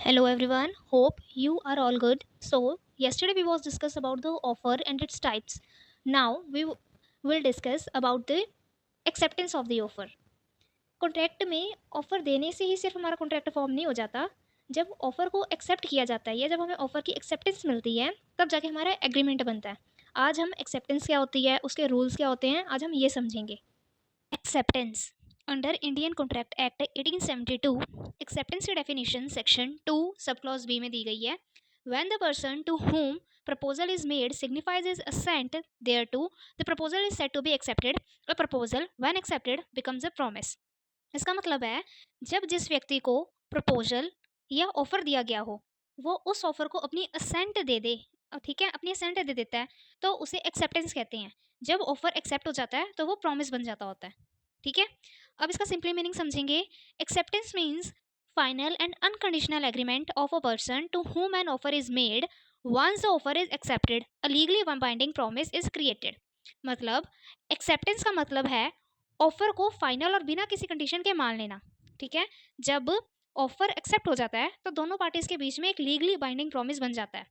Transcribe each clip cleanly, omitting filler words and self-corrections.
Hello everyone, hope you are all good. So, yesterday we was discuss about the offer and its types. Now will discuss about the acceptance of the offer. Contract में offer देने से ही सिर्फ हमारा contract form नहीं हो जाता। जब offer को एक्सेप्ट किया जाता है या जब हमें ऑफर की एक्सेप्टेंस मिलती है तब जाके हमारा एग्रीमेंट बनता है। आज हम एक्सेप्टेंस क्या होती है, उसके रूल्स क्या होते हैं, आज हम ये समझेंगे। Acceptance under Indian contract act 1872 acceptance की definition section 2 sub clause B में दी गई है। When the person to whom proposal is made signifies his assent thereto, the proposal is said to be accepted. A proposal when accepted becomes a promise. इसका मतलब है जब जिस व्यक्ति को प्रपोजल या ऑफर दिया गया हो वो उस ऑफर को अपनी असेंट दे दे, ठीक है, अपनी असेंट दे देता है तो उसे एक्सेप्टेंस कहते हैं। जब ऑफर एक्सेप्ट हो जाता है तो वो प्रॉमिस बन जाता होता है। ठीक है, अब इसका सिंपली मीनिंग समझेंगे। Acceptance means final and unconditional agreement of a person to whom an offer is made. Once the offer is accepted, a legally binding promise is created. मतलब एक्सेप्टेंस का मतलब है ऑफर को फाइनल और बिना किसी condition के मान लेना। ठीक है, जब ऑफर एक्सेप्ट हो जाता है तो दोनों पार्टीज के बीच में एक लीगली बाइंडिंग प्रॉमिस बन जाता है।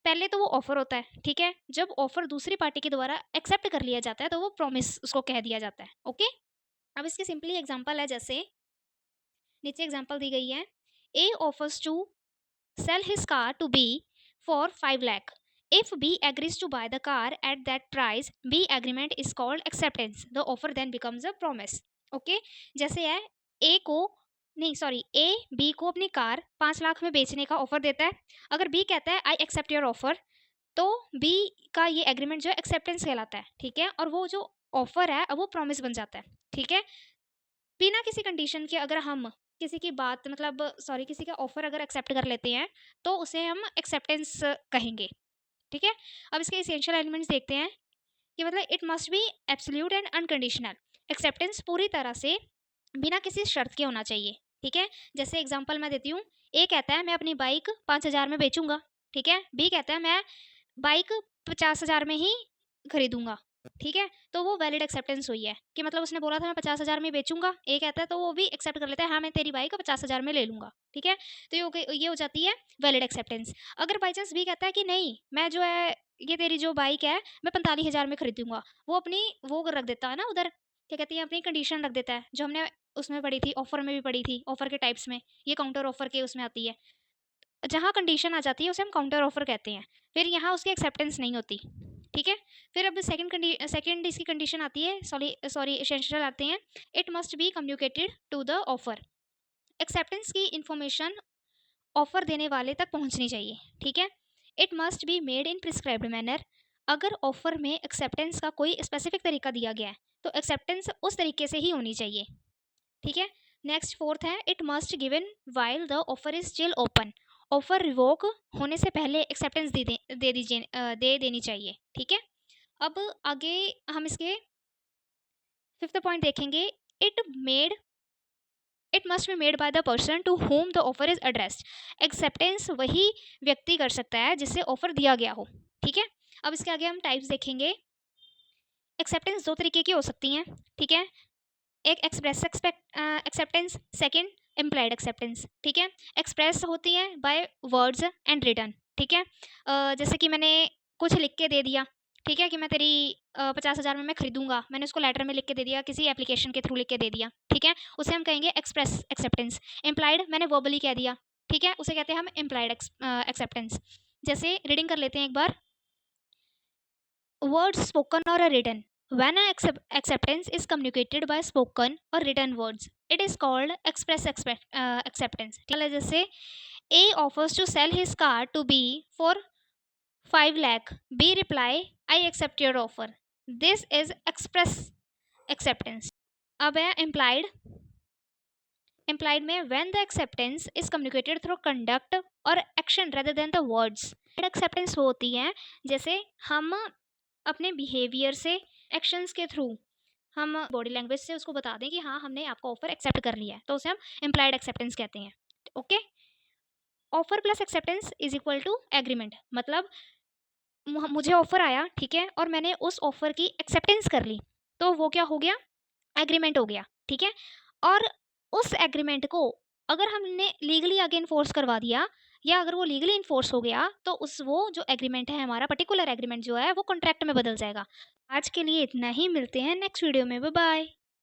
पहले तो वो ऑफर होता है, ठीक है, जब ऑफर दूसरी पार्टी के द्वारा एक्सेप्ट कर लिया जाता है तो वो प्रॉमिस उसको कह दिया जाता है। ओके, अब इसकी सिंपली एग्जांपल है, जैसे नीचे एग्जांपल दी गई है। A offers to sell his car to B for 5 lakh. If B agrees to buy the car at that price, B agreement is called acceptance. The offer then becomes a promise. Okay, जैसे है ए को नहीं sorry A B को अपनी car 5 lakh में बेचने का offer देता है। अगर बी कहता है आई एक्सेप्ट योर ऑफर, तो बी का ये एग्रीमेंट जो है एक्सेप्टेंस कहलाता है। ठीक है, और वो जो ऑफर है अब वो प्रॉमिस बन जाता है। ठीक है, बिना किसी कंडीशन के अगर हम किसी की बात मतलब सॉरी किसी का ऑफर अगर एक्सेप्ट कर लेते हैं तो उसे हम एक्सेप्टेंस कहेंगे। ठीक है, अब इसके इसेंशियल एलिमेंट्स देखते हैं कि मतलब it must B absolute and unconditional. Acceptance पूरी तरह से बिना किसी शर्त के होना चाहिए। ठीक है, जैसे एग्जांपल मैं देती हूँ। ए कहता है मैं अपनी बाइक 5,000 में बेचूंगा। ठीक है, बी कहता है मैं बाइक 50,000 में ही खरीदूंगा। ठीक है, तो वो वैलिड एक्सेप्टेंस हुई है कि मतलब उसने बोला था मैं 50,000 में बेचूंगा, ए कहता है तो वो भी एक्सेप्ट कर लेता है हाँ मैं तेरी बाइक 50,000 में ले लूंगा। ठीक है, तो ये हो जाती है वैलिड एक्सेप्टेंस। अगर बाई चांस बी कहता है कि नहीं मैं जो है ये तेरी जो बाइक है मैं 45,000 में खरीदूंगा, वो अपनी वो रख देता है ना उधर, क्या कहती है, अपनी कंडीशन रख देता है जो हमने उसमें पढ़ी थी, ऑफर में भी पढ़ी थी, ऑफर के टाइप्स में ये काउंटर ऑफर के उसमें आती है। जहाँ कंडीशन आ जाती है उसे हम काउंटर ऑफर कहते हैं। फिर यहाँ उसकी एक्सेप्टेंस नहीं होती। ठीक है, फिर अब सेकंड इसकी कंडीशन आती है, सॉरी एसेंशियल आते हैं। It must be communicated to the offer. Acceptance की इंफॉर्मेशन ऑफर देने वाले तक पहुंचनी चाहिए। ठीक है, it must be made in prescribed manner. अगर ऑफर में एक्सेप्टेंस का कोई स्पेसिफिक तरीका दिया गया है तो एक्सेप्टेंस उस तरीके से ही होनी चाहिए। ठीक है, नेक्स्ट फोर्थ है it must given while the offer is still open. Offer revoke होने से पहले एक्सेप्टेंस दे देनी चाहिए। ठीक है, अब आगे हम इसके फिफ्थ पॉइंट देखेंगे। It made it must be made by the person to whom the offer is addressed. Acceptance वही व्यक्ति कर सकता है जिससे ऑफर दिया गया हो। ठीक है, अब इसके आगे हम टाइप्स देखेंगे। एक्सेप्टेंस दो तरीके की हो सकती हैं। ठीक है, एक express acceptance, second implied acceptance. ठीक है, एक्सप्रेस होती है बाय वर्ड्स एंड रिटर्न। ठीक है, जैसे कि मैंने कुछ लिख के दे दिया, ठीक है, कि मैं तेरी 50,000 में मैं खरीदूंगा, मैंने उसको लेटर में लिख के दे दिया, किसी एप्लीकेशन के थ्रू लिख के दे दिया। ठीक है, उसे हम कहेंगे एक्सप्रेस एक्सेप्टेंस। इम्प्लाइड मैंने वर्बली कह दिया, ठीक है, उसे कहते हैं हम इम्प्लाइड एक्सेप्टेंस। जैसे रीडिंग कर लेते हैं एक बार। Words spoken or a written. When an acceptance is communicated by spoken or written words, it is called acceptance. ठीक है, जैसे A offers to sell his car to B for 5 lakh. B reply, I accept your offer. This is express acceptance. अब है implied. Implied में when the acceptance is communicated through conduct or action rather than the words. Acceptance वो होती है जैसे हम अपने behaviour से, एक्शंस के थ्रू हम बॉडी लैंग्वेज से उसको बता दें कि हाँ हमने आपका ऑफर एक्सेप्ट कर लिया है, तो उसे हम इम्प्लाइड एक्सेप्टेंस कहते हैं। Okay, offer plus acceptance is equal to agreement. मतलब मुझे ऑफर आया, ठीक है, और मैंने उस ऑफर की एक्सेप्टेंस कर ली, तो वो क्या हो गया, एग्रीमेंट हो गया। ठीक है, और उस एग्रीमेंट को अगर हमने लीगली आगे इन्फोर्स करवा दिया या अगर वो लीगली इन्फोर्स हो गया तो उस वो जो एग्रीमेंट है हमारा पर्टिकुलर एग्रीमेंट जो है वो कॉन्ट्रैक्ट में बदल जाएगा। आज के लिए इतना ही, मिलते हैं नेक्स्ट वीडियो में, बाय बाय।